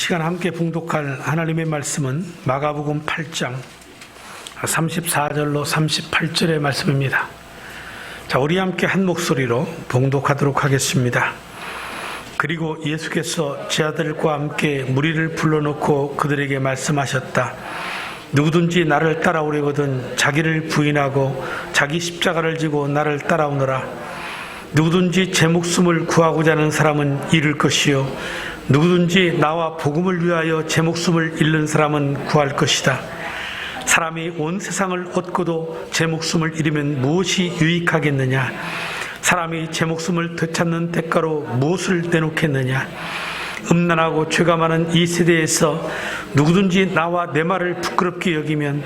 시간 함께 봉독할 하나님의 말씀은 마가복음 8장 34절로 38절의 말씀입니다. 자, 우리 함께 한 목소리로 봉독하도록 하겠습니다. 그리고 예수께서 제 아들과 함께 무리를 불러놓고 그들에게 말씀하셨다. 누구든지 나를 따라오려거든 자기를 부인하고 자기 십자가를 지고 나를 따라오너라. 누구든지 제 목숨을 구하고자 하는 사람은 잃을 것이요 누구든지 나와 복음을 위하여 제 목숨을 잃는 사람은 구할 것이다. 사람이 온 세상을 얻고도 제 목숨을 잃으면 무엇이 유익하겠느냐? 사람이 제 목숨을 되찾는 대가로 무엇을 내놓겠느냐? 음란하고 죄가 많은 이 세대에서 누구든지 나와 내 말을 부끄럽게 여기면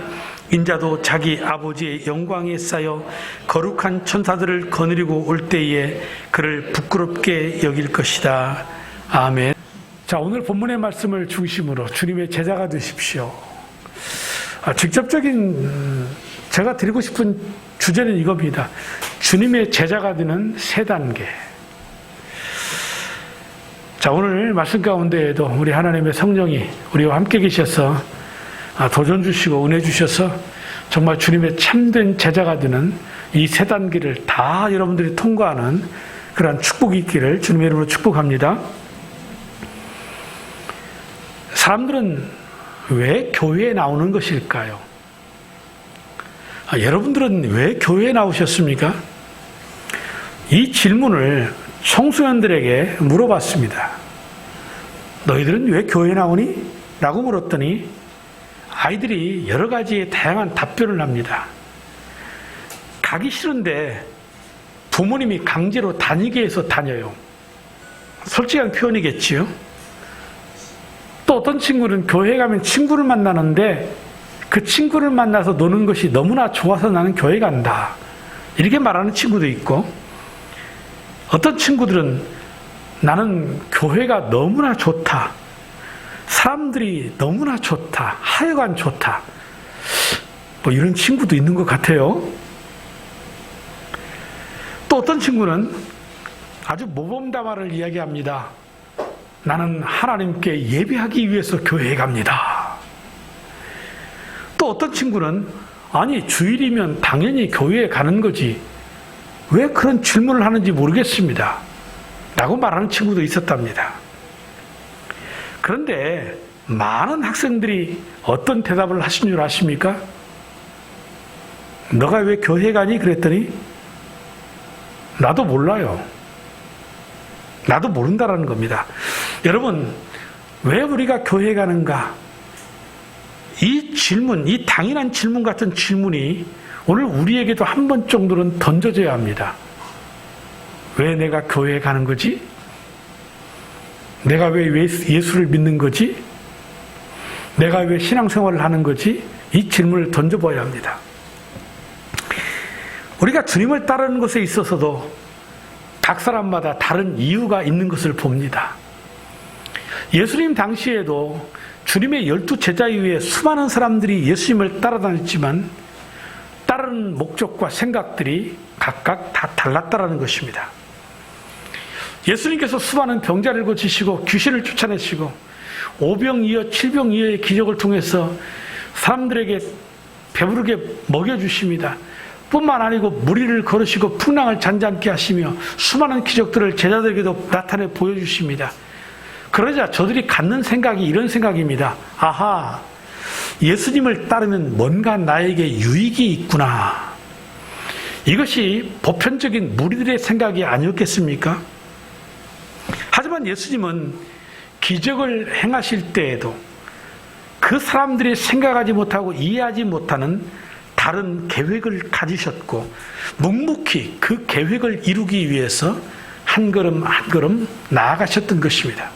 인자도 자기 아버지의 영광에 쌓여 거룩한 천사들을 거느리고 올 때에 그를 부끄럽게 여길 것이다. 아멘. 자, 오늘 본문의 말씀을 중심으로 주님의 제자가 되십시오. 직접적인 제가 드리고 싶은 주제는 이겁니다. 주님의 제자가 되는 세 단계. 자, 오늘 말씀 가운데에도 우리 하나님의 성령이 우리와 함께 계셔서 도전 주시고 은혜 주셔서 정말 주님의 참된 제자가 되는 이 세 단계를 다 여러분들이 통과하는 그러한 축복이 있기를 주님의 이름으로 축복합니다. 사람들은 왜 교회에 나오는 것일까요? 여러분들은 왜 교회에 나오셨습니까? 이 질문을 청소년들에게 물어봤습니다. 너희들은 왜 교회에 나오니? 라고 물었더니 아이들이 여러 가지의 다양한 답변을 합니다. 가기 싫은데 부모님이 강제로 다니게 해서 다녀요. 솔직한 표현이겠지요. 또 어떤 친구는 교회에 가면 친구를 만나는데 그 친구를 만나서 노는 것이 너무나 좋아서 나는 교회 간다. 이렇게 말하는 친구도 있고, 어떤 친구들은 나는 교회가 너무나 좋다. 사람들이 너무나 좋다. 하여간 좋다. 뭐 이런 친구도 있는 것 같아요. 또 어떤 친구는 아주 모범답안을 이야기합니다. 나는 하나님께 예배하기 위해서 교회에 갑니다. 또 어떤 친구는 아니 주일이면 당연히 교회에 가는 거지 왜 그런 질문을 하는지 모르겠습니다. 라고 말하는 친구도 있었답니다. 그런데 많은 학생들이 어떤 대답을 하신 줄 아십니까? 너가 왜 교회 가니? 그랬더니 나도 몰라요. 나도 모른다라는 겁니다. 여러분, 왜 우리가 교회에 가는가? 이 질문, 이 당연한 질문 같은 질문이 오늘 우리에게도 한 번 정도는 던져져야 합니다. 왜 내가 교회에 가는 거지? 내가 왜 예수를 믿는 거지? 내가 왜 신앙생활을 하는 거지? 이 질문을 던져봐야 합니다. 우리가 주님을 따르는 것에 있어서도 각 사람마다 다른 이유가 있는 것을 봅니다. 예수님 당시에도 주님의 12 제자 이후에 수많은 사람들이 예수님을 따라다녔지만 따르는 목적과 생각들이 각각 다 달랐다는 것입니다. 예수님께서 수많은 병자를 고치시고 귀신을 쫓아내시고 5병이어 7병이어의 기적을 통해서 사람들에게 배부르게 먹여주십니다. 뿐만 아니고 무리를 걸으시고 풍랑을 잔잔케 하시며 수많은 기적들을 제자들에게도 나타내 보여주십니다. 그러자 저들이 갖는 생각이 이런 생각입니다. 아하, 예수님을 따르면 뭔가 나에게 유익이 있구나. 이것이 보편적인 무리들의 생각이 아니었겠습니까? 하지만 예수님은 기적을 행하실 때에도 그 사람들이 생각하지 못하고 이해하지 못하는 다른 계획을 가지셨고 묵묵히 그 계획을 이루기 위해서 한 걸음 한 걸음 나아가셨던 것입니다.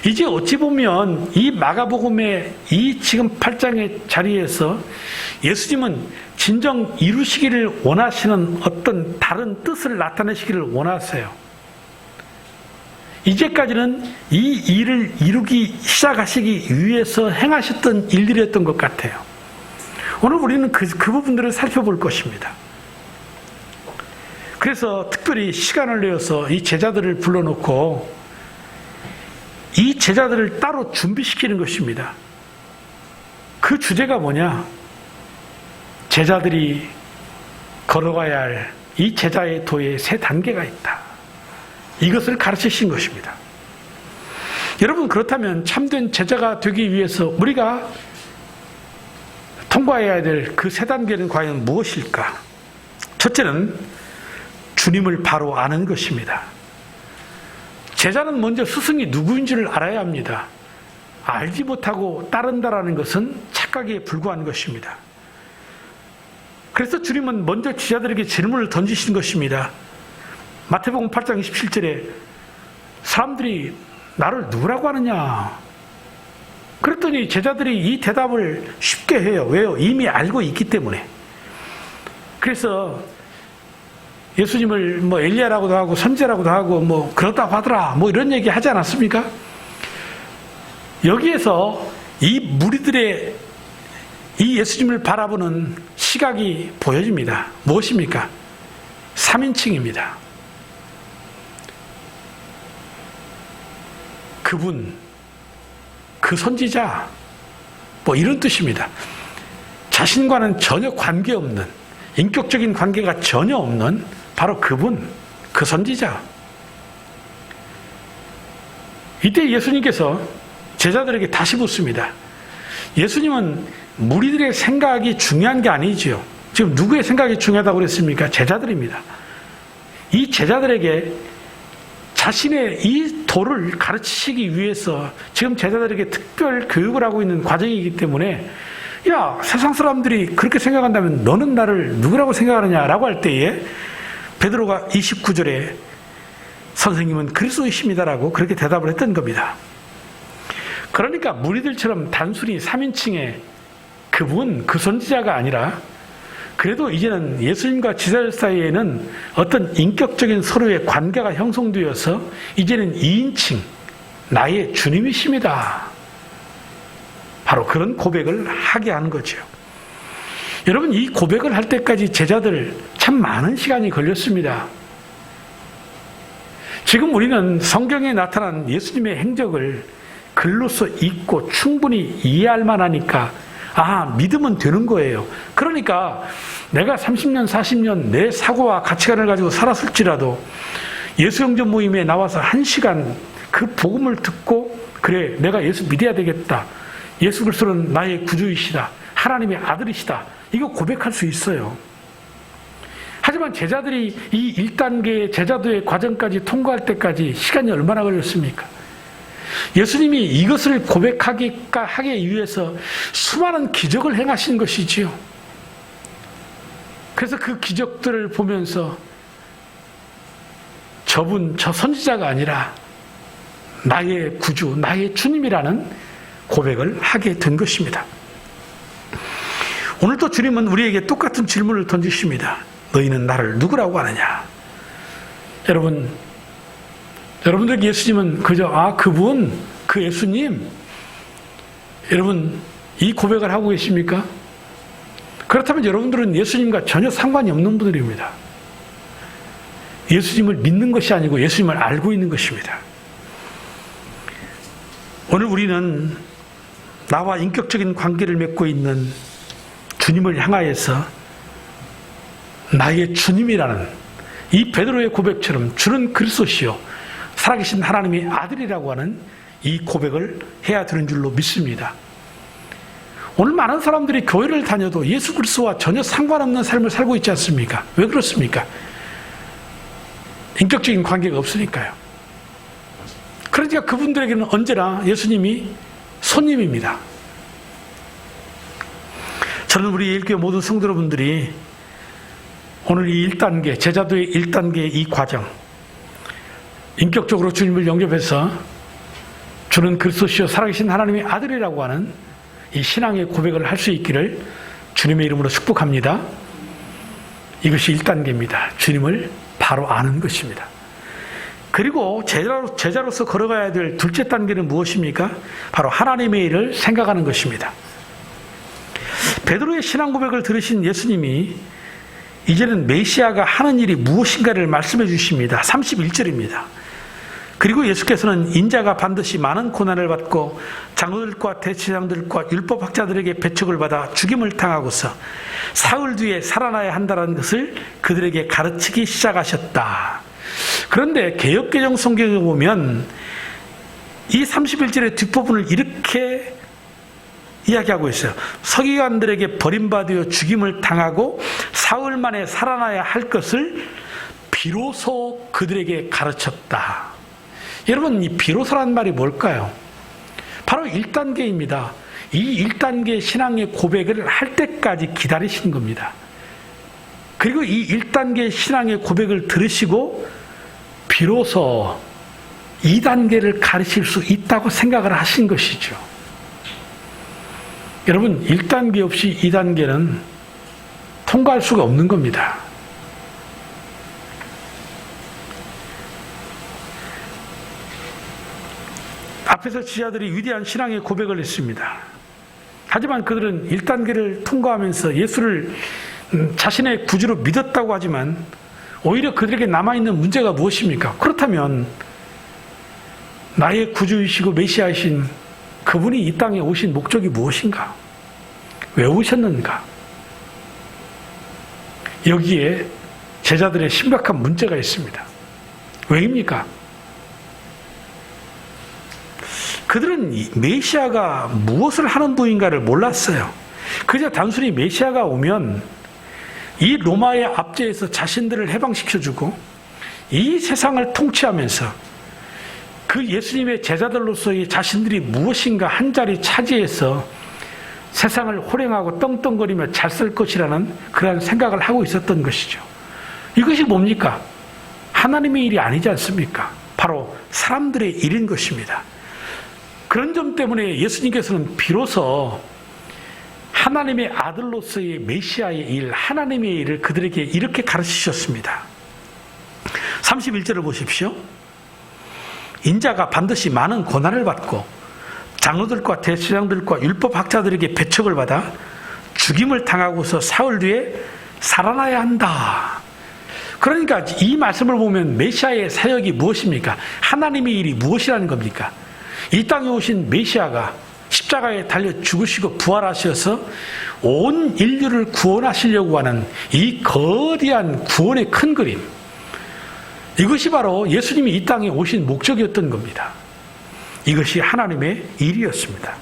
이제 어찌 보면 이 마가복음의 이 지금 8장의 자리에서 예수님은 진정 이루시기를 원하시는 어떤 다른 뜻을 나타내시기를 원하세요. 이제까지는 이 일을 이루기 시작하시기 위해서 행하셨던 일들이었던 것 같아요. 오늘 우리는 그 부분들을 살펴볼 것입니다. 그래서 특별히 시간을 내어서 이 제자들을 불러놓고 이 제자들을 따로 준비시키는 것입니다. 그 주제가 뭐냐? 제자들이 걸어가야 할 이 제자의 도에 세 단계가 있다. 이것을 가르치신 것입니다. 여러분, 그렇다면 참된 제자가 되기 위해서 우리가 통과해야 될 그 세 단계는 과연 무엇일까? 첫째는 주님을 바로 아는 것입니다. 제자는 먼저 스승이 누구인지를 알아야 합니다. 알지 못하고 따른다라는 것은 착각에 불과한 것입니다. 그래서 주님은 먼저 제자들에게 질문을 던지신 것입니다. 마태복음 8장 27절에 사람들이 나를 누구라고 하느냐? 그랬더니 제자들이 이 대답을 쉽게 해요. 왜요? 이미 알고 있기 때문에. 그래서 예수님을 엘리야라고도 하고 선지자라고도 하고 그렇다고 하더라 이런 얘기 하지 않았습니까? 여기에서 이 무리들의 이 예수님을 바라보는 시각이 보여집니다. 무엇입니까? 3인칭입니다. 그분, 그 선지자, 이런 뜻입니다. 자신과는 전혀 관계없는, 인격적인 관계가 전혀 없는 바로 그분, 그 선지자. 이때 예수님께서 제자들에게 다시 묻습니다. 예수님은 무리들의 생각이 중요한 게 아니지요. 지금 누구의 생각이 중요하다고 그랬습니까? 제자들입니다. 이 제자들에게 자신의 이 도를 가르치시기 위해서 지금 제자들에게 특별 교육을 하고 있는 과정이기 때문에 야, 세상 사람들이 그렇게 생각한다면 너는 나를 누구라고 생각하느냐라고 할 때에 베드로가 29절에 선생님은 그리스도이십니다라고 그렇게 대답을 했던 겁니다. 그러니까 무리들처럼 단순히 3인칭의 그분, 그 선지자가 아니라 그래도 이제는 예수님과 제자들 사이에는 어떤 인격적인 서로의 관계가 형성되어서 이제는 2인칭, 나의 주님이십니다. 바로 그런 고백을 하게 하는 거죠. 여러분, 이 고백을 할 때까지 제자들 참 많은 시간이 걸렸습니다. 지금 우리는 성경에 나타난 예수님의 행적을 글로서 읽고 충분히 이해할 만하니까 믿으면 되는 거예요. 그러니까 내가 30년, 40년 내 사고와 가치관을 가지고 살았을지라도 예수영전 모임에 나와서 1시간 그 복음을 듣고 그래, 내가 예수 믿어야 되겠다. 예수 그리스도는 나의 구주이시다. 하나님의 아들이시다. 이거 고백할 수 있어요. 하지만 제자들이 이 1단계의 제자도의 과정까지 통과할 때까지 시간이 얼마나 걸렸습니까? 예수님이 이것을 고백하기 위해서 수많은 기적을 행하신 것이지요. 그래서 그 기적들을 보면서 저분, 저 선지자가 아니라 나의 구주, 나의 주님이라는 고백을 하게 된 것입니다. 오늘도 주님은 우리에게 똑같은 질문을 던지십니다. 너희는 나를 누구라고 하느냐? 여러분들에게 예수님은 그저 그분, 그 예수님, 여러분 이 고백을 하고 계십니까? 그렇다면 여러분들은 예수님과 전혀 상관이 없는 분들입니다. 예수님을 믿는 것이 아니고 예수님을 알고 있는 것입니다. 오늘 우리는 나와 인격적인 관계를 맺고 있는 주님을 향하여서 나의 주님이라는 이 베드로의 고백처럼 주는 그리스도시요 살아계신 하나님의 아들이라고 하는 이 고백을 해야 되는 줄로 믿습니다. 오늘 많은 사람들이 교회를 다녀도 예수 그리스도와 전혀 상관없는 삶을 살고 있지 않습니까? 왜 그렇습니까? 인격적인 관계가 없으니까요. 그러니까 그분들에게는 언제나 예수님이 손님입니다. 저는 우리 예일교회 모든 성도 여러분들이 오늘 이 1단계, 제자도의 1단계 이 과정, 인격적으로 주님을 영접해서 주는 그리스도시요 살아계신 하나님의 아들이라고 하는 이 신앙의 고백을 할 수 있기를 주님의 이름으로 축복합니다. 이것이 1단계입니다. 주님을 바로 아는 것입니다. 그리고 제자로서 걸어가야 될 둘째 단계는 무엇입니까? 바로 하나님의 일을 생각하는 것입니다. 베드로의 신앙 고백을 들으신 예수님이 이제는 메시아가 하는 일이 무엇인가를 말씀해 주십니다. 31절입니다. 그리고 예수께서는 인자가 반드시 많은 고난을 받고 장로들과 대제사장들과 율법학자들에게 배척을 받아 죽임을 당하고서 사흘 뒤에 살아나야 한다는 것을 그들에게 가르치기 시작하셨다. 그런데 개역개정 성경에 보면 이 31절의 뒷부분을 이렇게 이야기하고 있어요. 서기관들에게 버림받아 죽임을 당하고 사흘 만에 살아나야 할 것을 비로소 그들에게 가르쳤다. 여러분, 이 비로소란 말이 뭘까요? 바로 1단계입니다. 이 1단계 신앙의 고백을 할 때까지 기다리신 겁니다. 그리고 이 1단계 신앙의 고백을 들으시고 비로소 2단계를 가르칠 수 있다고 생각을 하신 것이죠. 여러분, 1단계 없이 2단계는 통과할 수가 없는 겁니다. 앞에서 지자들이 위대한 신앙의 고백을 했습니다. 하지만 그들은 1단계를 통과하면서 예수를 자신의 구주로 믿었다고 하지만 오히려 그들에게 남아있는 문제가 무엇입니까? 그렇다면 나의 구주이시고 메시아이신 그분이 이 땅에 오신 목적이 무엇인가? 왜 오셨는가? 여기에 제자들의 심각한 문제가 있습니다. 왜입니까? 그들은 메시아가 무엇을 하는 분인가를 몰랐어요. 그저 단순히 메시아가 오면 이 로마의 압제에서 자신들을 해방시켜주고 이 세상을 통치하면서 그 예수님의 제자들로서의 자신들이 무엇인가 한 자리 차지해서 세상을 호령하고 떵떵거리며 잘 살 것이라는 그런 생각을 하고 있었던 것이죠. 이것이 뭡니까? 하나님의 일이 아니지 않습니까? 바로 사람들의 일인 것입니다. 그런 점 때문에 예수님께서는 비로소 하나님의 아들로서의 메시아의 일, 하나님의 일을 그들에게 이렇게 가르치셨습니다. 31절을 보십시오. 인자가 반드시 많은 고난을 받고 장로들과 대제사장들과 율법학자들에게 배척을 받아 죽임을 당하고서 사흘 뒤에 살아나야 한다. 그러니까 이 말씀을 보면 메시아의 사역이 무엇입니까? 하나님의 일이 무엇이라는 겁니까? 이 땅에 오신 메시아가 십자가에 달려 죽으시고 부활하셔서 온 인류를 구원하시려고 하는 이 거대한 구원의 큰 그림, 이것이 바로 예수님이 이 땅에 오신 목적이었던 겁니다. 이것이 하나님의 일이었습니다.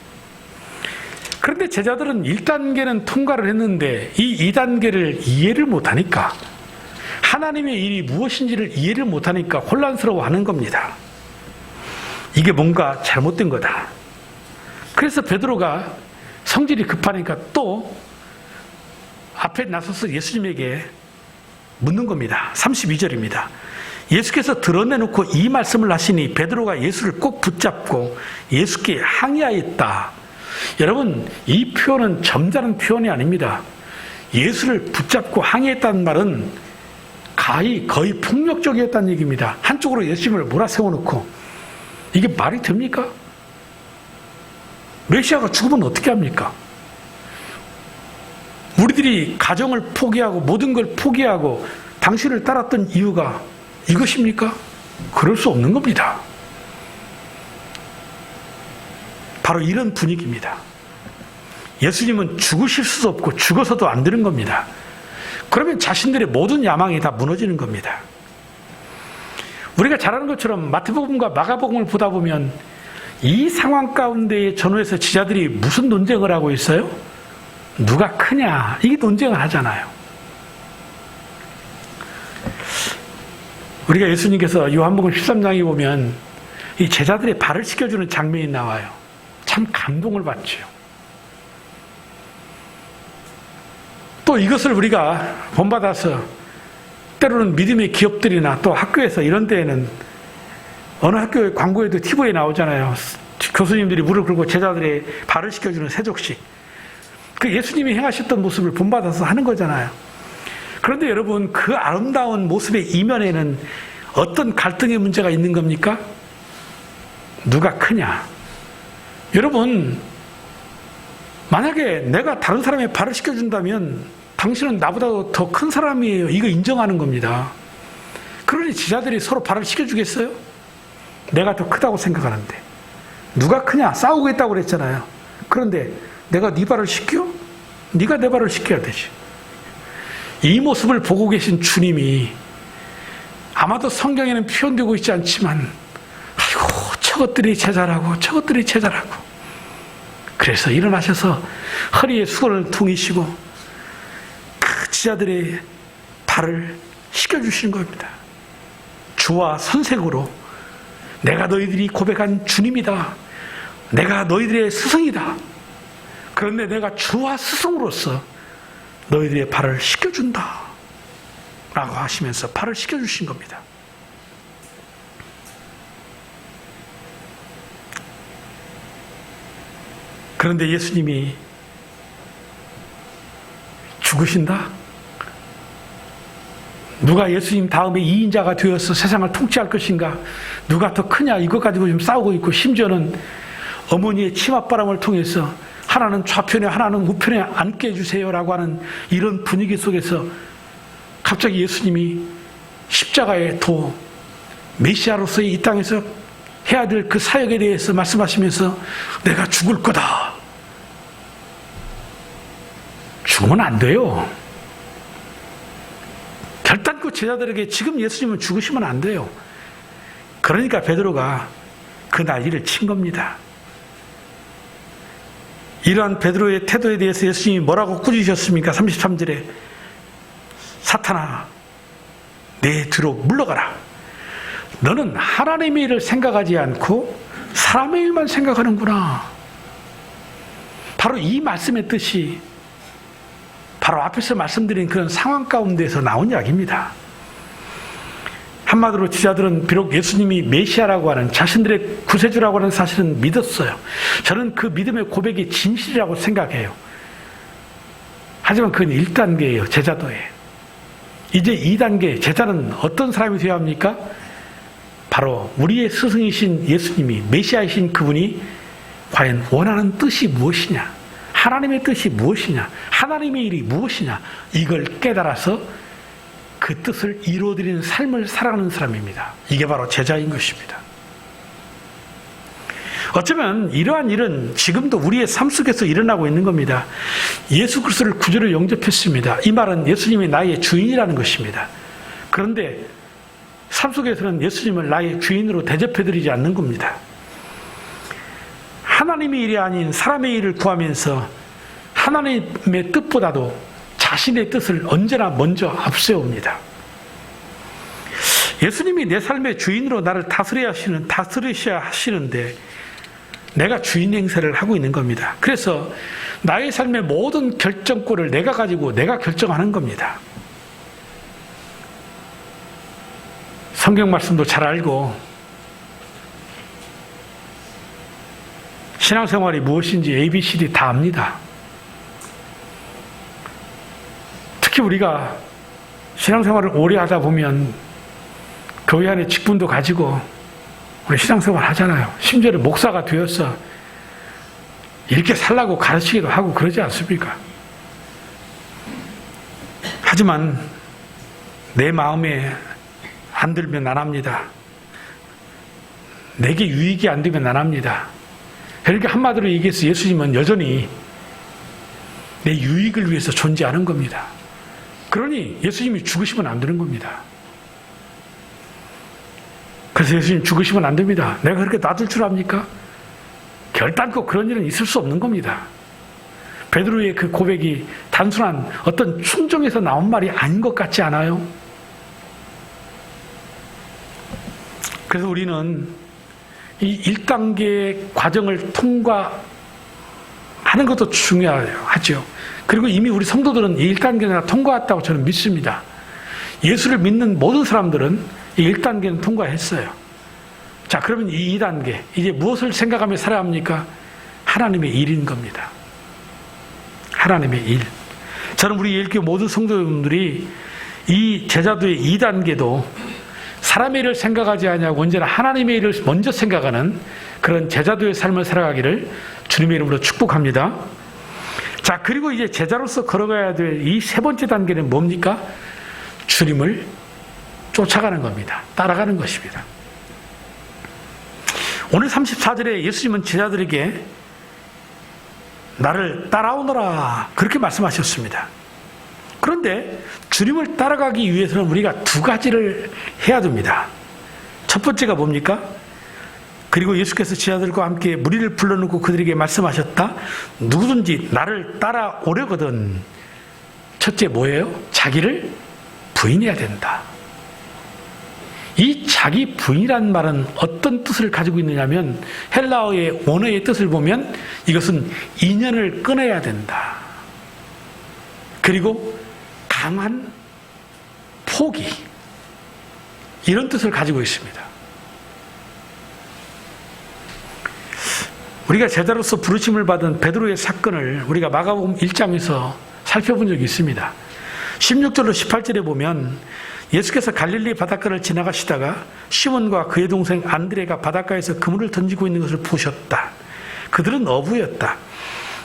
그런데 제자들은 1단계는 통과를 했는데 이 2단계를 이해를 못하니까, 하나님의 일이 무엇인지를 이해를 못하니까 혼란스러워하는 겁니다. 이게 뭔가 잘못된 거다. 그래서 베드로가 성질이 급하니까 또 앞에 나서서 예수님에게 묻는 겁니다. 32절입니다. 예수께서 드러내놓고 이 말씀을 하시니 베드로가 예수를 꼭 붙잡고 예수께 항의하였다. 여러분, 이 표현은 점잖은 표현이 아닙니다. 예수를 붙잡고 항의했다는 말은 거의 폭력적이었다는 얘기입니다. 한쪽으로 예수님을 몰아세워놓고, 이게 말이 됩니까? 메시아가 죽으면 어떻게 합니까? 우리들이 가정을 포기하고 모든 걸 포기하고 당신을 따랐던 이유가 이것입니까? 그럴 수 없는 겁니다. 바로 이런 분위기입니다. 예수님은 죽으실 수도 없고 죽어서도 안 되는 겁니다. 그러면 자신들의 모든 야망이 다 무너지는 겁니다. 우리가 잘 아는 것처럼 마태복음과 마가복음을 보다 보면 이 상황 가운데에 전후에서 지자들이 무슨 논쟁을 하고 있어요? 누가 크냐? 이게 논쟁을 하잖아요. 우리가 예수님께서 요한복음 13장에 보면 이 제자들의 발을 씻겨주는 장면이 나와요. 참 감동을 받죠. 또 이것을 우리가 본받아서 때로는 믿음의 기업들이나 또 학교에서 이런 데에는 어느 학교의 광고에도 TV에 나오잖아요. 교수님들이 무릎 꿇고 제자들의 발을 씻겨주는 세족식. 그 예수님이 행하셨던 모습을 본받아서 하는 거잖아요. 그런데 여러분, 그 아름다운 모습의 이면에는 어떤 갈등의 문제가 있는 겁니까? 누가 크냐? 여러분, 만약에 내가 다른 사람의 발을 씻겨준다면 당신은 나보다 더 큰 사람이에요. 이거 인정하는 겁니다. 그러니 지자들이 서로 발을 씻겨주겠어요? 내가 더 크다고 생각하는데. 누가 크냐? 싸우고 있다고 그랬잖아요. 그런데 내가 네 발을 씻겨? 네가 내 발을 씻겨야 되지. 이 모습을 보고 계신 주님이 아마도 성경에는 표현되고 있지 않지만 아이고 저것들이 제자라고 저것들이 제자라고. 그래서 일어나셔서 허리에 수건을 퉁이시고 그 제자들의 발을 씻겨주시는 겁니다. 주와 선생으로 내가 너희들이 고백한 주님이다. 내가 너희들의 스승이다. 그런데 내가 주와 스승으로서 너희들의 발을 씻겨준다. 라고 하시면서 발을 씻겨주신 겁니다. 그런데 예수님이 죽으신다? 누가 예수님 다음에 2인자가 되어서 세상을 통치할 것인가? 누가 더 크냐? 이것 가지고 지금 싸우고 있고, 심지어는 어머니의 치맛바람을 통해서 하나는 좌편에 하나는 우편에 앉게 해주세요라고 하는 이런 분위기 속에서 갑자기 예수님이 십자가의 도, 메시아로서의 이 땅에서 해야 될 그 사역에 대해서 말씀하시면서 내가 죽을 거다. 죽으면 안 돼요. 결단코 제자들에게 지금 예수님은 죽으시면 안 돼요. 그러니까 베드로가 그 난리를 친 겁니다. 이러한 베드로의 태도에 대해서 예수님이 뭐라고 꾸짖으셨습니까? 33절에 사탄아 내 뒤로 물러가라. 너는 하나님의 일을 생각하지 않고 사람의 일만 생각하는구나. 바로 이 말씀의 뜻이 바로 앞에서 말씀드린 그런 상황 가운데서 나온 이야기입니다. 한마디로 제자들은 비록 예수님이 메시아라고 하는 자신들의 구세주라고 하는 사실은 믿었어요. 저는 그 믿음의 고백이 진실이라고 생각해요. 하지만 그건 1단계예요. 제자도에. 이제 2단계 제자는 어떤 사람이 되어야 합니까? 바로 우리의 스승이신 예수님이 메시아이신 그분이 과연 원하는 뜻이 무엇이냐? 하나님의 뜻이 무엇이냐? 하나님의 일이 무엇이냐? 이걸 깨달아서 그 뜻을 이루어드리는 삶을 살아가는 사람입니다. 이게 바로 제자인 것입니다. 어쩌면 이러한 일은 지금도 우리의 삶 속에서 일어나고 있는 겁니다. 예수 그리스도를 구주로 영접했습니다. 이 말은 예수님이 나의 주인이라는 것입니다. 그런데 삶 속에서는 예수님을 나의 주인으로 대접해드리지 않는 겁니다. 하나님의 일이 아닌 사람의 일을 구하면서 하나님의 뜻보다도 자신의 뜻을 언제나 먼저 앞세웁니다. 예수님이 내 삶의 주인으로 나를 다스려야 하시는데 내가 주인 행세를 하고 있는 겁니다. 그래서 나의 삶의 모든 결정권을 내가 가지고 내가 결정하는 겁니다. 성경 말씀도 잘 알고 신앙생활이 무엇인지 ABCD 다 압니다. 특히 우리가 신앙생활을 오래 하다 보면 교회 안에 직분도 가지고 우리 신앙생활 하잖아요. 심지어는 목사가 되어서 이렇게 살라고 가르치기도 하고 그러지 않습니까? 하지만 내 마음에 안 들면 안 합니다. 내게 유익이 안 되면 안 합니다. 그러니까 한마디로 얘기해서 예수님은 여전히 내 유익을 위해서 존재하는 겁니다. 그러니 예수님이 죽으시면 안 되는 겁니다. 그래서 예수님 죽으시면 안 됩니다. 내가 그렇게 놔둘 줄 압니까? 결단코 그런 일은 있을 수 없는 겁니다. 베드로의 그 고백이 단순한 어떤 충정에서 나온 말이 아닌 것 같지 않아요? 그래서 우리는 이 1단계 과정을 통과하는 것도 중요하죠. 그리고 이미 우리 성도들은 이 1단계나 통과했다고 저는 믿습니다. 예수를 믿는 모든 사람들은 이 1단계는 통과했어요. 자, 그러면 이 2단계, 이제 무엇을 생각하며 살아야 합니까? 하나님의 일인 겁니다. 하나님의 일. 저는 우리 예일교회 모든 성도님들이 이 제자도의 2단계도 사람의 일을 생각하지 아니하고 언제나 하나님의 일을 먼저 생각하는 그런 제자도의 삶을 살아가기를 주님의 이름으로 축복합니다. 자, 그리고 이제 제자로서 걸어가야 될 이 세 번째 단계는 뭡니까? 주님을 쫓아가는 겁니다. 따라가는 것입니다. 오늘 34절에 예수님은 제자들에게 나를 따라오너라 그렇게 말씀하셨습니다. 그런데 주님을 따라가기 위해서는 우리가 두 가지를 해야 됩니다. 첫 번째가 뭡니까? 그리고 예수께서 제자들과 함께 무리를 불러놓고 그들에게 말씀하셨다. 누구든지 나를 따라오려거든. 첫째 뭐예요? 자기를 부인해야 된다. 이 자기 부인이라는 말은 어떤 뜻을 가지고 있느냐면 헬라어의 원어의 뜻을 보면 이것은 인연을 끊어야 된다. 그리고 강한 포기 이런 뜻을 가지고 있습니다. 우리가 제자로서 부르심을 받은 베드로의 사건을 우리가 마가복음 1장에서 살펴본 적이 있습니다. 16절로 18절에 보면 예수께서 갈릴리 바닷가를 지나가시다가 시몬과 그의 동생 안드레가 바닷가에서 그물을 던지고 있는 것을 보셨다. 그들은 어부였다.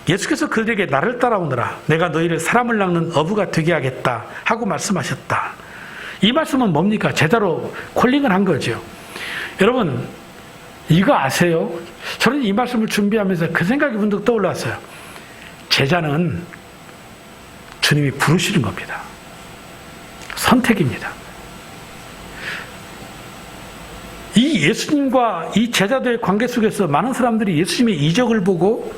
예수께서 그들에게 나를 따라오너라. 내가 너희를 사람을 낚는 어부가 되게 하겠다 하고 말씀하셨다. 이 말씀은 뭡니까? 제자로 콜링을 한 거죠. 여러분 이거 아세요? 저는 이 말씀을 준비하면서 그 생각이 문득 떠올랐어요. 제자는 주님이 부르시는 겁니다. 선택입니다. 이 예수님과 이 제자들의 관계 속에서 많은 사람들이 예수님의 이적을 보고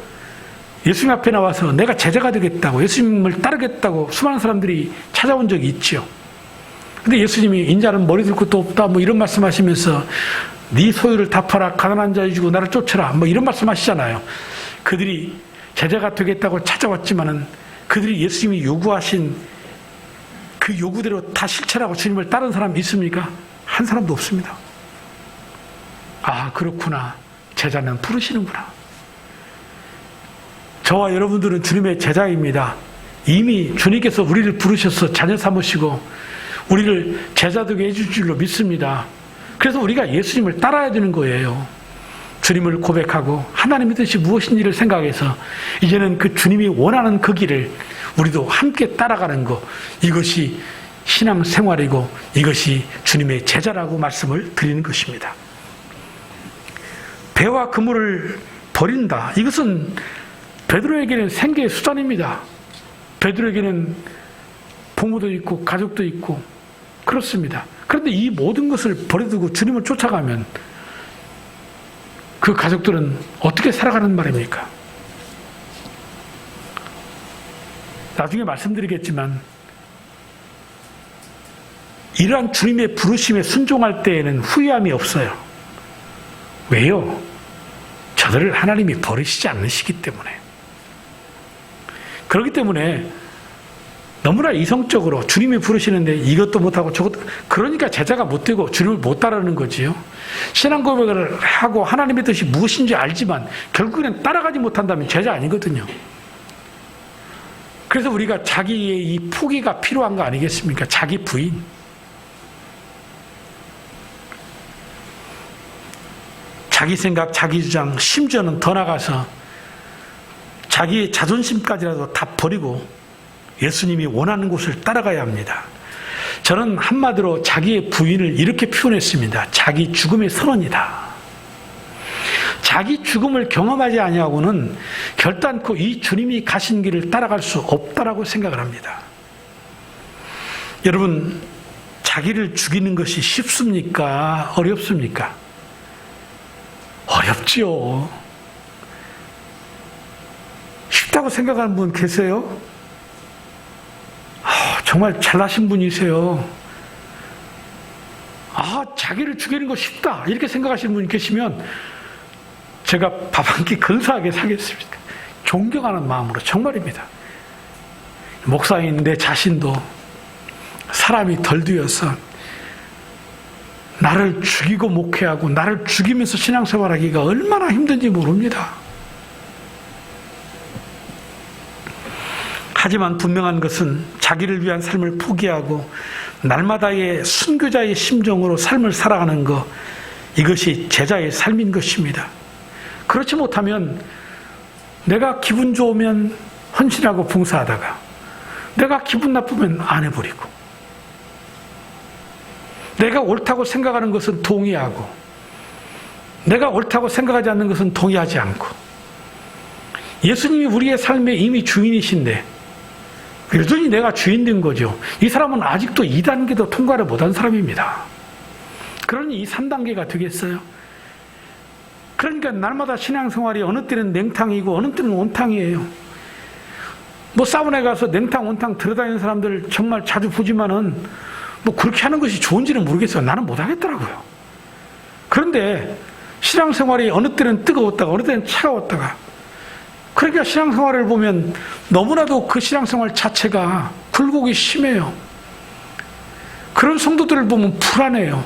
예수님 앞에 나와서 내가 제자가 되겠다고 예수님을 따르겠다고 수많은 사람들이 찾아온 적이 있죠. 근데 예수님이 인자는 머리 둘 것도 없다 뭐 이런 말씀하시면서 네 소유를 다 팔아 가난한 자에 주고 나를 쫓아라 뭐 이런 말씀하시잖아요. 그들이 제자가 되겠다고 찾아왔지만은 그들이 예수님이 요구하신 그 요구대로 다 실천하고 주님을 따른 사람이 있습니까? 한 사람도 없습니다. 아 그렇구나. 제자는 부르시는구나. 저와 여러분들은 주님의 제자입니다. 이미 주님께서 우리를 부르셔서 자녀 삼으시고 우리를 제자 되게 해줄 줄로 믿습니다. 그래서 우리가 예수님을 따라야 되는 거예요. 주님을 고백하고 하나님의 뜻이 무엇인지를 생각해서 이제는 그 주님이 원하는 그 길을 우리도 함께 따라가는 것, 이것이 신앙생활이고 이것이 주님의 제자라고 말씀을 드리는 것입니다. 배와 그물을 버린다. 이것은 베드로에게는 생계의 수단입니다. 베드로에게는 부모도 있고 가족도 있고 그렇습니다. 그런데 이 모든 것을 버려두고 주님을 쫓아가면 그 가족들은 어떻게 살아가는 말입니까? 나중에 말씀드리겠지만 이러한 주님의 부르심에 순종할 때에는 후회함이 없어요. 왜요? 저들을 하나님이 버리시지 않으시기 때문에. 그렇기 때문에 너무나 이성적으로 주님이 부르시는데 이것도 못하고 저것도, 그러니까 제자가 못되고 주님을 못 따르는 거지요. 신앙 고백을 하고 하나님의 뜻이 무엇인지 알지만 결국에는 따라가지 못한다면 제자 아니거든요. 그래서 우리가 자기의 이 포기가 필요한 거 아니겠습니까? 자기 부인. 자기 생각, 자기 주장, 심지어는 더 나가서 자기의 자존심까지라도 다 버리고 예수님이 원하는 곳을 따라가야 합니다. 저는 한마디로 자기의 부인을 이렇게 표현했습니다. 자기 죽음의 선언이다. 자기 죽음을 경험하지 아니하고는 결단코 이 주님이 가신 길을 따라갈 수 없다라고 생각을 합니다. 여러분, 자기를 죽이는 것이 쉽습니까? 어렵습니까? 어렵지요. 쉽다고 생각하는 분 계세요? 정말 잘나신 분이세요. 자기를 죽이는 거 쉽다 이렇게 생각하시는 분이 계시면 제가 밥 한 끼 근사하게 사겠습니다. 존경하는 마음으로 정말입니다. 목사인 내 자신도 사람이 덜 되어서 나를 죽이고 목회하고 나를 죽이면서 신앙생활하기가 얼마나 힘든지 모릅니다. 하지만 분명한 것은 자기를 위한 삶을 포기하고 날마다의 순교자의 심정으로 삶을 살아가는 것, 이것이 제자의 삶인 것입니다. 그렇지 못하면 내가 기분 좋으면 헌신하고 봉사하다가 내가 기분 나쁘면 안 해버리고 내가 옳다고 생각하는 것은 동의하고 내가 옳다고 생각하지 않는 것은 동의하지 않고, 예수님이 우리의 삶의 이미 주인이신데 여전히 내가 주인 된 거죠. 이 사람은 아직도 2단계도 통과를 못한 사람입니다. 그러니 이 3단계가 되겠어요? 그러니까 날마다 신앙생활이 어느 때는 냉탕이고 어느 때는 온탕이에요. 뭐 사우나에 가서 냉탕 온탕 들어다니는 사람들 정말 자주 보지만은 뭐 그렇게 하는 것이 좋은지는 모르겠어요. 나는 못하겠더라고요. 그런데 신앙생활이 어느 때는 뜨거웠다가 어느 때는 차가웠다가, 그러니까 신앙생활을 보면 너무나도 그 신앙생활 자체가 굴곡이 심해요. 그런 성도들을 보면 불안해요.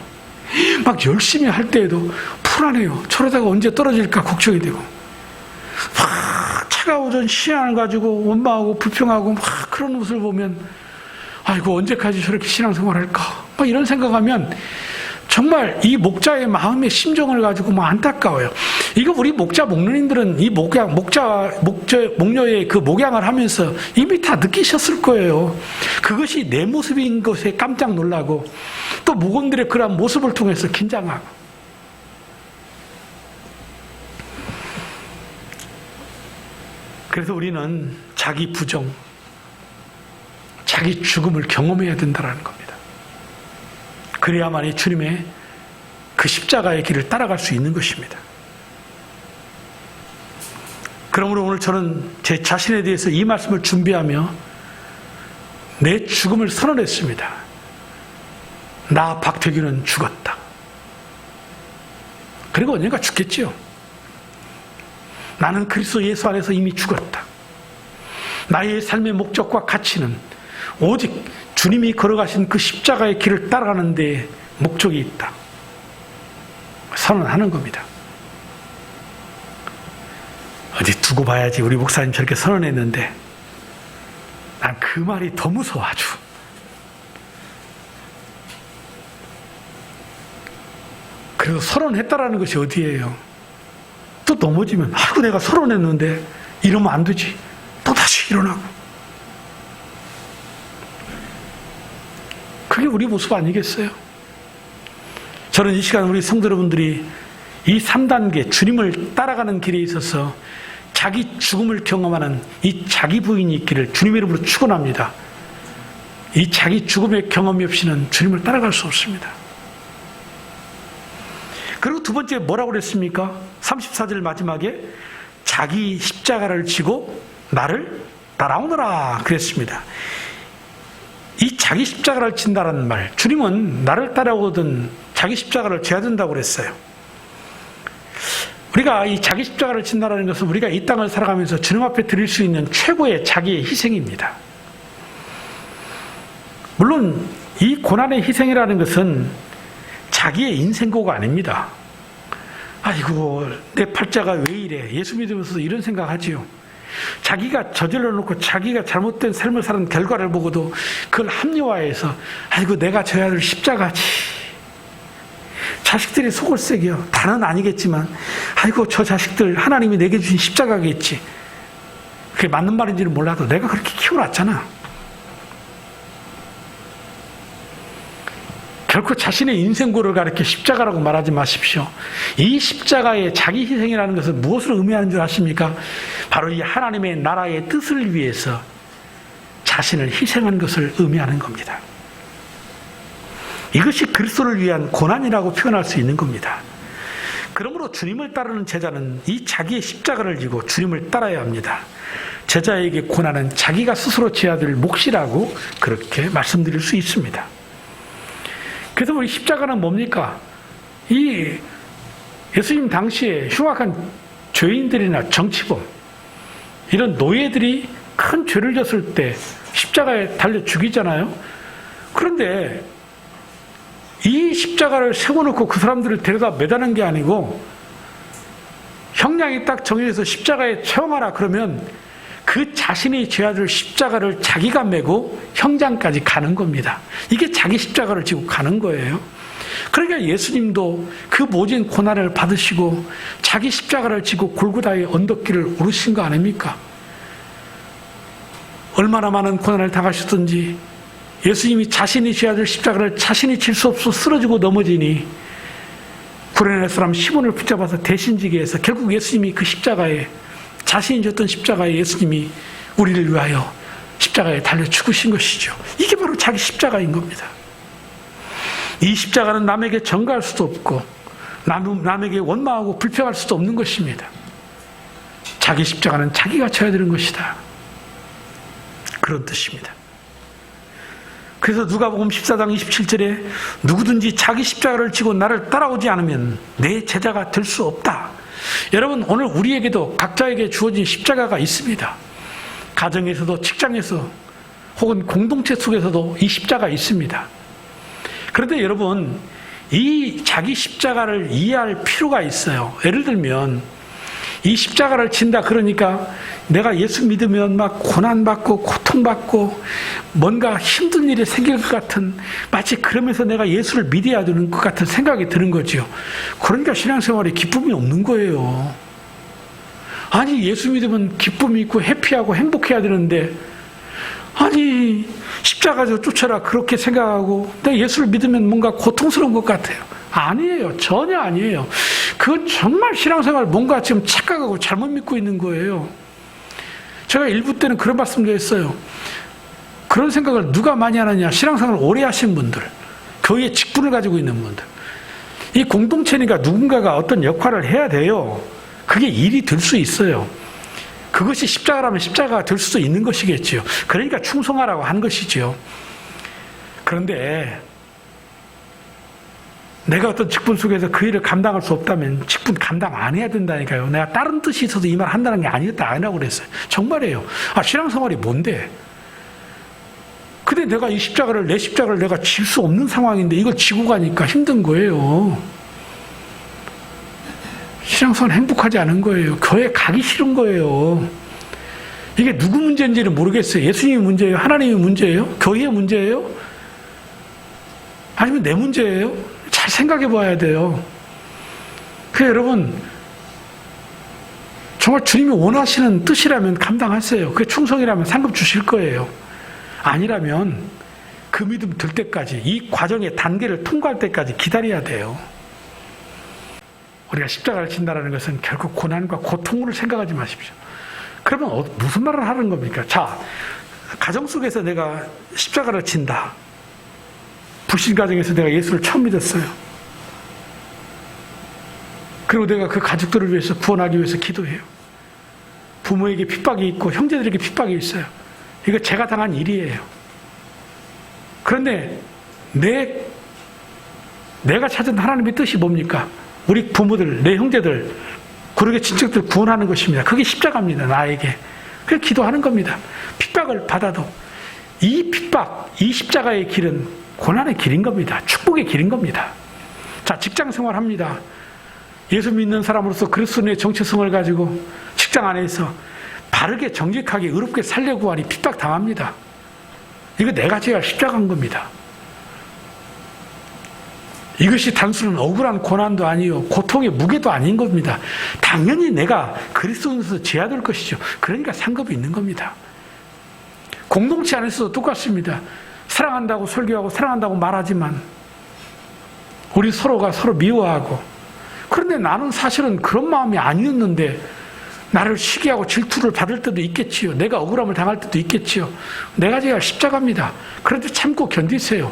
막 열심히 할 때에도 불안해요. 저러다가 언제 떨어질까 걱정이 되고, 막 차가워진 신앙을 가지고 원망하고 불평하고 막 그런 모습을 보면, 아이고 언제까지 저렇게 신앙생활할까 막 이런 생각하면 정말 이 목자의 마음의 심정을 가지고 뭐 안타까워요. 이거 우리 목자 목녀님들은 이 목녀의 그 목양을 하면서 이미 다 느끼셨을 거예요. 그것이 내 모습인 것에 깜짝 놀라고, 또 목원들의 그러한 모습을 통해서 긴장하고. 그래서 우리는 자기 부정, 자기 죽음을 경험해야 된다는 겁니다. 그래야만이 주님의 그 십자가의 길을 따라갈 수 있는 것입니다. 그러므로 오늘 저는 제 자신에 대해서 이 말씀을 준비하며 내 죽음을 선언했습니다. 나 박태규는 죽었다. 그리고 언젠가 죽겠지요. 나는 그리스도 예수 안에서 이미 죽었다. 나의 삶의 목적과 가치는 오직 주님이 걸어가신 그 십자가의 길을 따라가는 데 목적이 있다. 선언하는 겁니다. 어디 두고 봐야지. 우리 목사님 저렇게 선언했는데 난 그 말이 더 무서워 아주. 그래도 선언했다라는 것이 어디예요? 또 넘어지면 아이고 내가 선언했는데 이러면 안 되지. 또 다시 일어나고. 그게 우리 모습 아니겠어요? 저는 이 시간 우리 성도 여러분들이 이 3단계 주님을 따라가는 길에 있어서 자기 죽음을 경험하는 이 자기 부인이 있기를 주님의 이름으로 축원합니다. 이 자기 죽음의 경험이 없이는 주님을 따라갈 수 없습니다. 그리고 두 번째 뭐라고 그랬습니까? 34절 마지막에 자기 십자가를 지고 나를 따라오너라 그랬습니다. 이 자기 십자가를 진다라는 말, 주님은 나를 따라오든 자기 십자가를 져야 된다고 그랬어요. 우리가 이 자기 십자가를 진다라는 것은 우리가 이 땅을 살아가면서 주님 앞에 드릴 수 있는 최고의 자기의 희생입니다. 물론 이 고난의 희생이라는 것은 자기의 인생고가 아닙니다. 아이고 내 팔자가 왜 이래, 예수 믿으면서 이런 생각하지요. 자기가 저질러 놓고 자기가 잘못된 삶을 사는 결과를 보고도 그걸 합리화해서 아이고 내가 져야 될 십자가지, 자식들이 속을 새겨. 다는 아니겠지만 아이고 저 자식들 하나님이 내게 주신 십자가겠지. 그게 맞는 말인지는 몰라도 내가 그렇게 키워놨잖아. 결코 자신의 인생고를 가리켜 십자가라고 말하지 마십시오. 이 십자가의 자기 희생이라는 것은 무엇을 의미하는 줄 아십니까? 바로 이 하나님의 나라의 뜻을 위해서 자신을 희생한 것을 의미하는 겁니다. 이것이 그리스도를 위한 고난이라고 표현할 수 있는 겁니다. 그러므로 주님을 따르는 제자는 이 자기의 십자가를 지고 주님을 따라야 합니다. 제자에게 고난은 자기가 스스로 져야 될 몫이라고 그렇게 말씀드릴 수 있습니다. 그래서 우리 십자가는 뭡니까? 이 예수님 당시에 흉악한 죄인들이나 정치범, 이런 노예들이 큰 죄를 졌을 때 십자가에 달려 죽이잖아요. 그런데 이 십자가를 세워놓고 그 사람들을 데려다 매다는 게 아니고 형량이 딱 정해져서 십자가에 채용하라 그러면 그 자신이 져야 될 십자가를 자기가 메고 형장까지 가는 겁니다. 이게 자기 십자가를 지고 가는 거예요. 그러니까 예수님도 그 모진 고난을 받으시고 자기 십자가를 지고 골고다의 언덕길을 오르신 거 아닙니까? 얼마나 많은 고난을 당하셨든지 예수님이 자신이 져야 될 십자가를 자신이 질 수 없어 쓰러지고 넘어지니 구레네 사람 시몬을 붙잡아서 대신지게 해서 결국 예수님이 그 십자가에, 자신이 졌던 십자가에 예수님이 우리를 위하여 십자가에 달려 죽으신 것이죠. 이게 바로 자기 십자가인 겁니다. 이 십자가는 남에게 전가할 수도 없고 남에게 원망하고 불평할 수도 없는 것입니다. 자기 십자가는 자기가 져야 되는 것이다. 그런 뜻입니다. 그래서 누가복음 14장 27절에 누구든지 자기 십자가를 지고 나를 따라오지 않으면 내 제자가 될 수 없다. 여러분, 오늘 우리에게도 각자에게 주어진 십자가가 있습니다. 가정에서도 직장에서 혹은 공동체 속에서도 이 십자가 있습니다. 그런데 여러분, 이 자기 십자가를 이해할 필요가 있어요. 예를 들면 이 십자가를 진다 그러니까 내가 예수 믿으면 막 고난받고 고통받고 뭔가 힘든 일이 생길 것 같은, 마치 그러면서 내가 예수를 믿어야 되는 것 같은 생각이 드는 거죠. 그러니까 신앙생활에 기쁨이 없는 거예요. 아니, 예수 믿으면 기쁨이 있고 해피하고 행복해야 되는데, 아니 십자가에서 쫓아라 그렇게 생각하고 내가 예수를 믿으면 뭔가 고통스러운 것 같아요. 아니에요. 전혀 아니에요. 그건 정말 신앙생활 뭔가 지금 착각하고 잘못 믿고 있는 거예요. 제가 일부 때는 그런 말씀도 했어요. 그런 생각을 누가 많이 하느냐? 신앙생활을 오래 하신 분들, 교회의 직분을 가지고 있는 분들. 이 공동체니까 누군가가 어떤 역할을 해야 돼요. 그게 일이 될 수 있어요. 그것이 십자가라면 십자가가 될 수도 있는 것이겠지요. 그러니까 충성하라고 하는 것이죠. 그런데 내가 어떤 직분 속에서 그 일을 감당할 수 없다면 직분 감당 안 해야 된다니까요. 내가 다른 뜻이 있어서 이 말 한다는 게 아니었다, 아니라고 그랬어요. 정말이에요. 신앙생활이 뭔데? 근데 내가 이 십자가를, 내 십자가를 내가 질 수 없는 상황인데 이걸 지고 가니까 힘든 거예요. 신앙생활 행복하지 않은 거예요. 교회 가기 싫은 거예요. 이게 누구 문제인지는 모르겠어요. 예수님이 문제예요? 하나님이 문제예요? 교회의 문제예요? 아니면 내 문제예요? 잘 생각해 봐야 돼요. 그래서 여러분, 정말 주님이 원하시는 뜻이라면 감당하세요. 그게 충성이라면 상급 주실 거예요. 아니라면 그 믿음 들 때까지, 이 과정의 단계를 통과할 때까지 기다려야 돼요. 우리가 십자가를 진다는 것은 결국 고난과 고통을 생각하지 마십시오. 그러면 무슨 말을 하는 겁니까? 자, 가정 속에서 내가 십자가를 진다. 불신 가정에서 내가 예수를 처음 믿었어요. 그리고 내가 그 가족들을 위해서 구원하기 위해서 기도해요. 부모에게 핍박이 있고 형제들에게 핍박이 있어요. 이거 제가 당한 일이에요. 그런데 내가 찾은 하나님의 뜻이 뭡니까? 우리 부모들, 내 형제들, 그러게 친척들 구원하는 것입니다. 그게 십자가입니다. 나에게. 그래서 기도하는 겁니다. 핍박을 받아도 이 핍박, 이 십자가의 길은 고난의 길인 겁니다. 축복의 길인 겁니다. 자, 직장 생활합니다. 예수 믿는 사람으로서 그리스도의 정체성을 가지고 직장 안에서 바르게 정직하게 의롭게 살려고 하니 핍박 당합니다. 이거 내가 져야 할 십자가인 겁니다. 이것이 단순한 억울한 고난도 아니요, 고통의 무게도 아닌 겁니다. 당연히 내가 그리스도인으로서 져야 될 것이죠. 그러니까 상급이 있는 겁니다. 공동체 안에서도 똑같습니다. 사랑한다고 설교하고 사랑한다고 말하지만 우리 서로가 서로 미워하고, 그런데 나는 사실은 그런 마음이 아니었는데 나를 시기하고 질투를 받을 때도 있겠지요. 내가 억울함을 당할 때도 있겠지요. 내가 져야 할 십자가입니다. 그런데 참고 견디세요.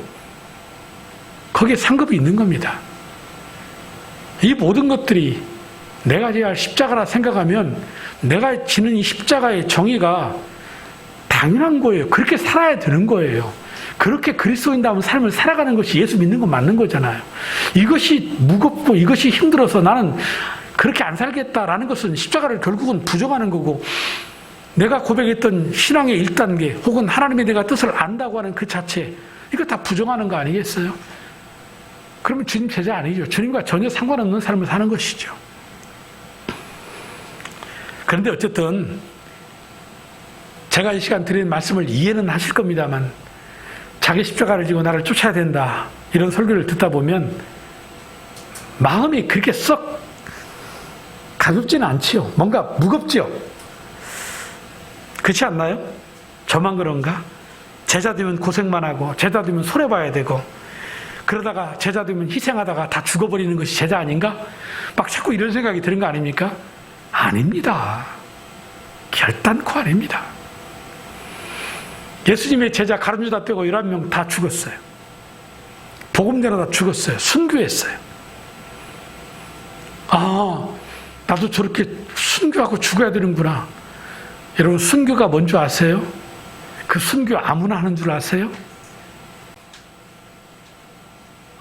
거기에 상급이 있는 겁니다. 이 모든 것들이 내가 져야 할 십자가라 생각하면 내가 지는 이 십자가의 정의가 당연한 거예요. 그렇게 살아야 되는 거예요. 그렇게 그리스도인다운 삶을 살아가는 것이 예수 믿는 건 맞는 거잖아요. 이것이 무겁고 이것이 힘들어서 나는 그렇게 안 살겠다라는 것은 십자가를 결국은 부정하는 거고, 내가 고백했던 신앙의 1단계 혹은 하나님의 내가 뜻을 안다고 하는 그 자체, 이거 다 부정하는 거 아니겠어요? 그러면 주님 제자 아니죠. 주님과 전혀 상관없는 삶을 사는 것이죠. 그런데 어쨌든 제가 이 시간 드리는 말씀을 이해는 하실 겁니다만, 자기 십자가를 지고 나를 쫓아야 된다, 이런 설교를 듣다 보면 마음이 그렇게 썩 가볍지는 않지요. 뭔가 무겁지요. 그렇지 않나요? 저만 그런가? 제자 되면 고생만 하고 제자 되면 손해봐야 되고, 그러다가 제자 되면 희생하다가 다 죽어버리는 것이 제자 아닌가? 막 자꾸 이런 생각이 드는 거 아닙니까? 아닙니다. 결단코 아닙니다. 예수님의 제자 가룟유다 빼고 11명 다 죽었어요. 복음 전하다 죽었어요. 순교했어요. 아, 나도 저렇게 순교하고 죽어야 되는구나. 여러분, 순교가 뭔지 아세요? 그 순교 아무나 하는 줄 아세요?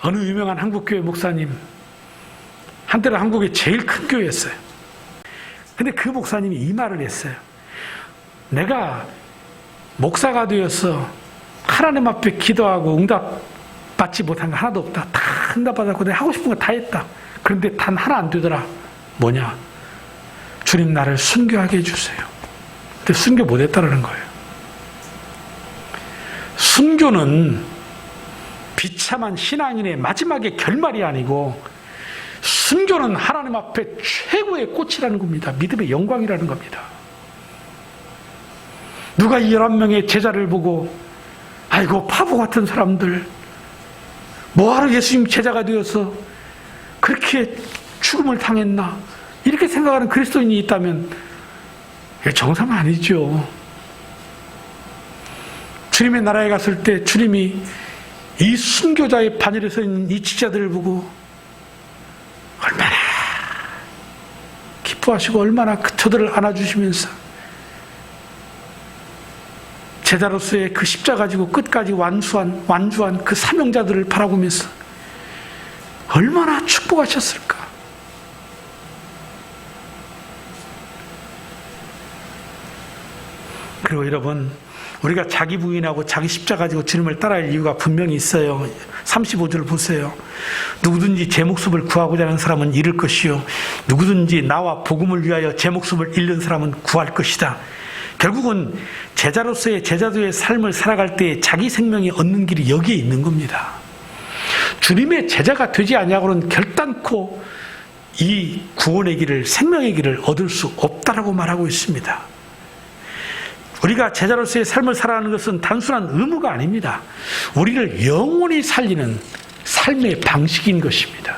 어느 유명한 한국교회 목사님, 한때는 한국의 제일 큰 교회였어요. 근데 그 목사님이 이 말을 했어요. 내가 목사가 되어서 하나님 앞에 기도하고 응답 받지 못한 거 하나도 없다. 다 응답 받았고 내가 하고 싶은 거 다 했다. 그런데 단 하나 안 되더라. 뭐냐? 주님, 나를 순교하게 해주세요. 근데 순교 못했다라는 거예요. 순교는 비참한 신앙인의 마지막의 결말이 아니고, 순교는 하나님 앞에 최고의 꽃이라는 겁니다. 믿음의 영광이라는 겁니다. 누가 이 11명의 제자를 보고 아이고 바보 같은 사람들, 뭐하러 예수님 제자가 되어서 그렇게 죽음을 당했나, 이렇게 생각하는 그리스도인이 있다면 정상 아니죠. 주님의 나라에 갔을 때 주님이 이 순교자의 반열에 서 있는 이 지자들을 보고 얼마나 기뻐하시고 얼마나 저들을 안아주시면서 제자로서의 그 십자가 가지고 끝까지 완주한 그 사명자들을 바라보면서 얼마나 축복하셨을까. 그리고 여러분, 우리가 자기 부인하고 자기 십자가 가지고 주님을 따라할 이유가 분명히 있어요. 35절 보세요. 누구든지 제 목숨을 구하고자 하는 사람은 잃을 것이요, 누구든지 나와 복음을 위하여 제 목숨을 잃는 사람은 구할 것이다. 결국은 제자로서의 제자도의 삶을 살아갈 때 자기 생명이 얻는 길이 여기에 있는 겁니다. 주님의 제자가 되지 아니하고는 결단코 이 구원의 길을, 생명의 길을 얻을 수 없다라고 말하고 있습니다. 우리가 제자로서의 삶을 살아가는 것은 단순한 의무가 아닙니다. 우리를 영원히 살리는 삶의 방식인 것입니다.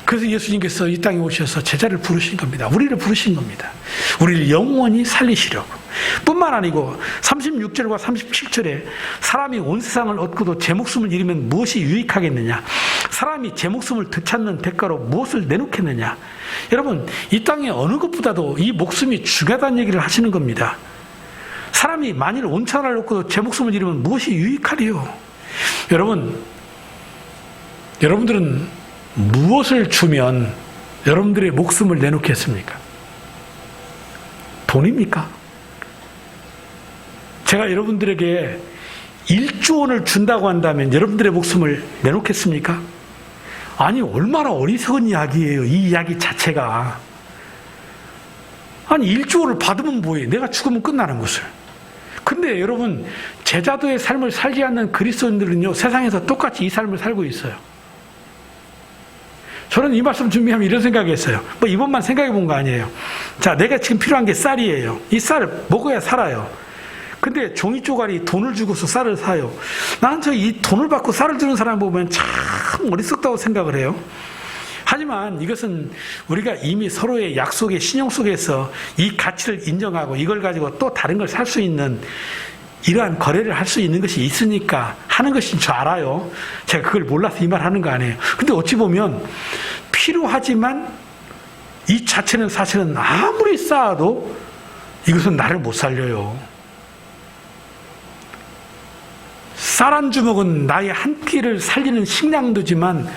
그래서 예수님께서 이 땅에 오셔서 제자를 부르신 겁니다. 우리를 부르신 겁니다. 우리를 영원히 살리시려고. 뿐만 아니고 36절과 37절에 사람이 온 세상을 얻고도 제 목숨을 잃으면 무엇이 유익하겠느냐, 사람이 제 목숨을 되찾는 대가로 무엇을 내놓겠느냐. 여러분, 이 땅에 어느 것보다도 이 목숨이 중요하다는 얘기를 하시는 겁니다. 사람이 만일 온 천하를 얻고도 제 목숨을 잃으면 무엇이 유익하리요. 여러분들은 무엇을 주면 여러분들의 목숨을 내놓겠습니까? 돈입니까? 제가 여러분들에게 1조 원을 준다고 한다면 여러분들의 목숨을 내놓겠습니까? 아니, 얼마나 어리석은 이야기예요, 이 이야기 자체가. 아니, 1조 원을 받으면 뭐해? 내가 죽으면 끝나는 것을. 근데 여러분, 제자도의 삶을 살지 않는 그리스도인들은요, 세상에서 똑같이 이 삶을 살고 있어요. 저는 이 말씀 준비하면 이런 생각이 했어요. 뭐 이번만 생각해 본 거 아니에요. 자, 내가 지금 필요한 게 쌀이에요. 이 쌀을 먹어야 살아요. 근데 종이 쪼가리 돈을 주고서 쌀을 사요. 나는 이 돈을 받고 쌀을 주는 사람 보면 참 어리석다고 생각을 해요. 하지만 이것은 우리가 이미 서로의 약속의 신용 속에서 이 가치를 인정하고 이걸 가지고 또 다른 걸 살 수 있는 이러한 거래를 할 수 있는 것이 있으니까 하는 것인 줄 알아요. 제가 그걸 몰라서 이 말 하는 거 아니에요. 근데 어찌 보면 필요하지만 이 자체는 사실은 아무리 쌓아도 이것은 나를 못 살려요. 쌀 한 주먹은 나의 한 끼를 살리는 식량도지만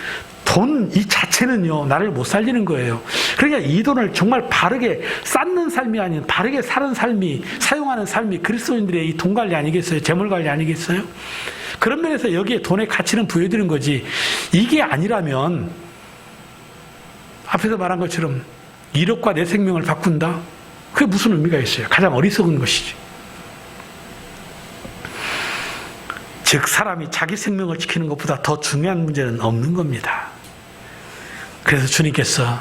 돈 이 자체는요, 나를 못 살리는 거예요. 그러니까 이 돈을 정말 바르게 쌓는 삶이 아닌 바르게 사는 삶이, 사용하는 삶이 그리스도인들의 이 돈 관리 아니겠어요? 재물 관리 아니겠어요? 그런 면에서 여기에 돈의 가치는 부여드린 거지, 이게 아니라면 앞에서 말한 것처럼 1억과 내 생명을 바꾼다? 그게 무슨 의미가 있어요? 가장 어리석은 것이지. 즉, 사람이 자기 생명을 지키는 것보다 더 중요한 문제는 없는 겁니다. 그래서 주님께서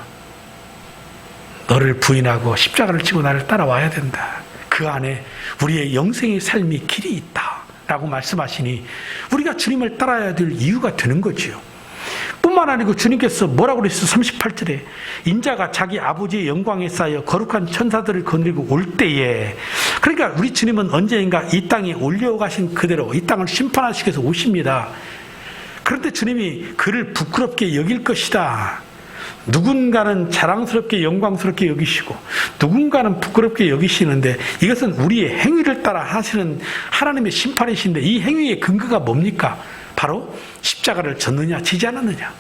너를 부인하고 십자가를 지고 나를 따라와야 된다. 그 안에 우리의 영생의 삶이 길이 있다. 라고 말씀하시니 우리가 주님을 따라야 될 이유가 되는 거지요. 뿐만 아니고 주님께서 뭐라고 그랬어요? 38절에 인자가 자기 아버지의 영광에 쌓여 거룩한 천사들을 거느리고 올 때에, 그러니까 우리 주님은 언제인가 이 땅에 올려가신 그대로 이 땅을 심판하시기 위해서 오십니다. 그런데 주님이 그를 부끄럽게 여길 것이다. 누군가는 자랑스럽게 영광스럽게 여기시고 누군가는 부끄럽게 여기시는데, 이것은 우리의 행위를 따라 하시는 하나님의 심판이신데, 이 행위의 근거가 뭡니까? 바로 십자가를 졌느냐 지지 않았느냐,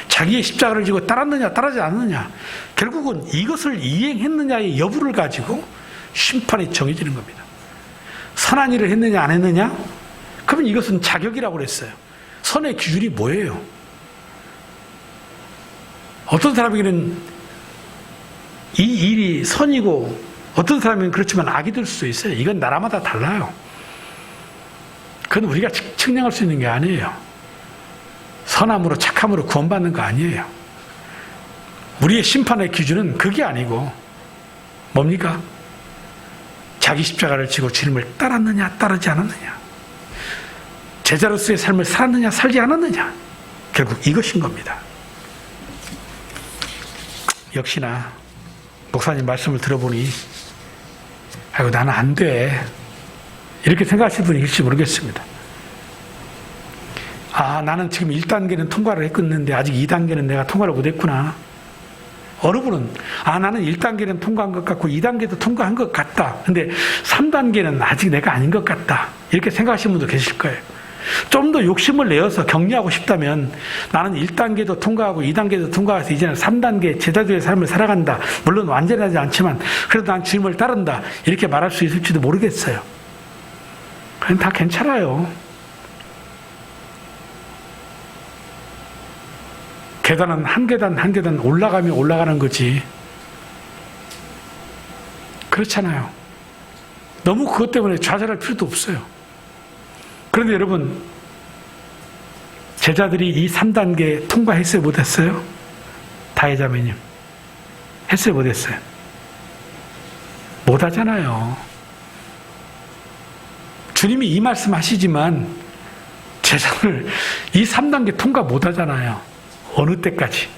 자기의 십자가를 지고 따랐느냐 따르지 않느냐, 결국은 이것을 이행했느냐의 여부를 가지고 심판이 정해지는 겁니다. 선한 일을 했느냐 안 했느냐? 그러면 이것은 자격이라고 그랬어요. 선의 기준이 뭐예요? 어떤 사람에게는 이 일이 선이고 어떤 사람에게는 그렇지만 악이 될 수도 있어요. 이건 나라마다 달라요. 그건 우리가 측량할 수 있는 게 아니에요. 선함으로 착함으로 구원받는 거 아니에요. 우리의 심판의 기준은 그게 아니고 뭡니까? 자기 십자가를 지고 주님을 따랐느냐 따르지 않았느냐, 제자로서의 삶을 살았느냐 살지 않았느냐, 결국 이것인 겁니다. 역시나 목사님 말씀을 들어보니 아이고 나는 안 돼 이렇게 생각하실 분이 계실지 모르겠습니다. 아, 나는 지금 1단계는 통과를 했겠는데 아직 2단계는 내가 통과를 못했구나. 어느 분은 아, 나는 1단계는 통과한 것 같고 2단계도 통과한 것 같다. 근데 3단계는 아직 내가 아닌 것 같다. 이렇게 생각하시는 분도 계실 거예요. 좀 더 욕심을 내어서 격려하고 싶다면 나는 1단계도 통과하고 2단계도 통과해서 이제는 3단계 제자들의 삶을 살아간다. 물론 완전하지 않지만 그래도 난 주님을 따른다. 이렇게 말할 수 있을지도 모르겠어요. 그건 다 괜찮아요. 계단은 한 계단 한 계단 올라가면 올라가는 거지. 그렇잖아요. 너무 그것 때문에 좌절할 필요도 없어요. 그런데 여러분, 제자들이 이 3단계 통과했어요? 못했어요? 다혜자매님 했어요? 못했어요? 못하잖아요. 주님이 이 말씀 하시지만 제자들 이 3단계 통과 못하잖아요. 어느 때까지?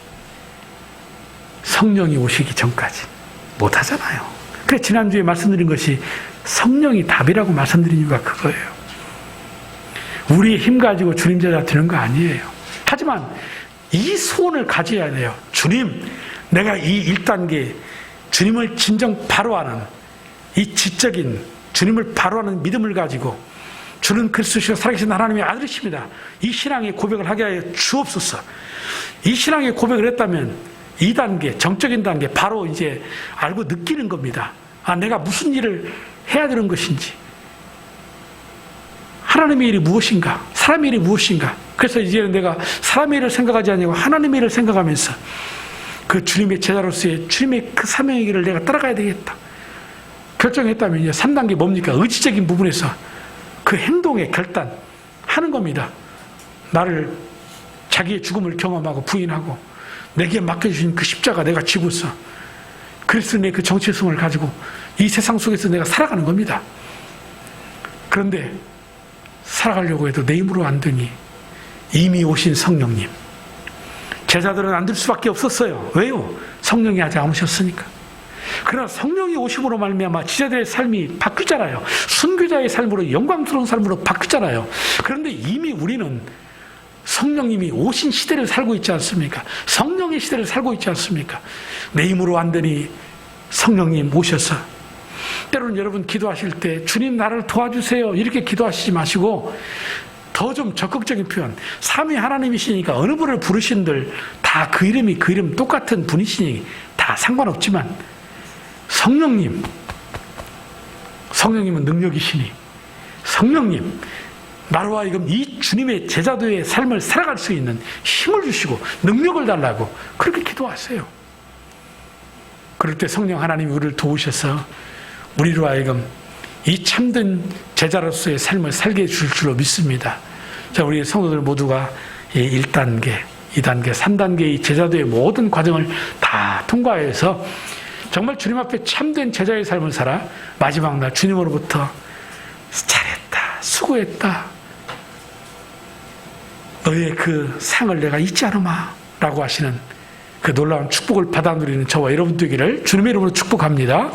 성령이 오시기 전까지 못하잖아요. 그래서 지난주에 말씀드린 것이 성령이 답이라고 말씀드린 이유가 그거예요. 우리의 힘 가지고 주님 제자 되는 거 아니에요. 하지만 이 소원을 가져야 돼요. 주님, 내가 이 1단계 주님을 진정 바로 하는 이 지적인 주님을 바로 하는 믿음을 가지고 주는 그리스도시요 살아계신 하나님의 아들이십니다. 이 신앙의 고백을 하게 하여 주옵소서. 이 신앙의 고백을 했다면 2단계, 정적인 단계 바로 이제 알고 느끼는 겁니다. 아, 내가 무슨 일을 해야 되는 것인지, 하나님의 일이 무엇인가, 사람의 일이 무엇인가. 그래서 이제는 내가 사람의 일을 생각하지 않고 하나님의 일을 생각하면서 그 주님의 제자로서의 주님의 그 사명의 길을 내가 따라가야 되겠다 결정했다면 이제 3단계 뭡니까? 의지적인 부분에서 그 행동의 결단하는 겁니다. 나를 자기의 죽음을 경험하고 부인하고 내게 맡겨주신 그 십자가 내가 지고서 그리스도의 그 정체성을 가지고 이 세상 속에서 내가 살아가는 겁니다. 그런데 살아가려고 해도 내 힘으로 안 되니 이미 오신 성령님, 제자들은 안 될 수밖에 없었어요. 왜요? 성령이 아직 안 오셨으니까. 그러나 성령이 오심으로 말미암아 지자들의 삶이 바뀌잖아요. 순교자의 삶으로 영광스러운 삶으로 바뀌잖아요. 그런데 이미 우리는 성령님이 오신 시대를 살고 있지 않습니까? 성령의 시대를 살고 있지 않습니까? 내 힘으로 안 되니 성령님 오셔서, 때로는 여러분 기도하실 때 주님 나를 도와주세요 이렇게 기도하시지 마시고 더 좀 적극적인 표현, 삼위 하나님이시니까 어느 분을 부르신들 다 그 이름이 그 이름 똑같은 분이시니 다 상관없지만 성령님, 성령님은 능력이시니 성령님 나로 하여금 이 주님의 제자도의 삶을 살아갈 수 있는 힘을 주시고 능력을 달라고 그렇게 기도하세요. 그럴 때 성령 하나님이 우리를 도우셔서 우리로 하여금 이 참된 제자로서의 삶을 살게 해줄 줄로 믿습니다. 자, 우리 성도들 모두가 1단계, 2단계, 3단계의 제자도의 모든 과정을 다 통과해서 정말 주님 앞에 참된 제자의 삶을 살아 마지막 날 주님으로부터 잘했다, 수고했다. 너의 그 상을 내가 잊지 않으마 라고 하시는 그 놀라운 축복을 받아 누리는 저와 여러분 되기를 주님의 이름으로 축복합니다.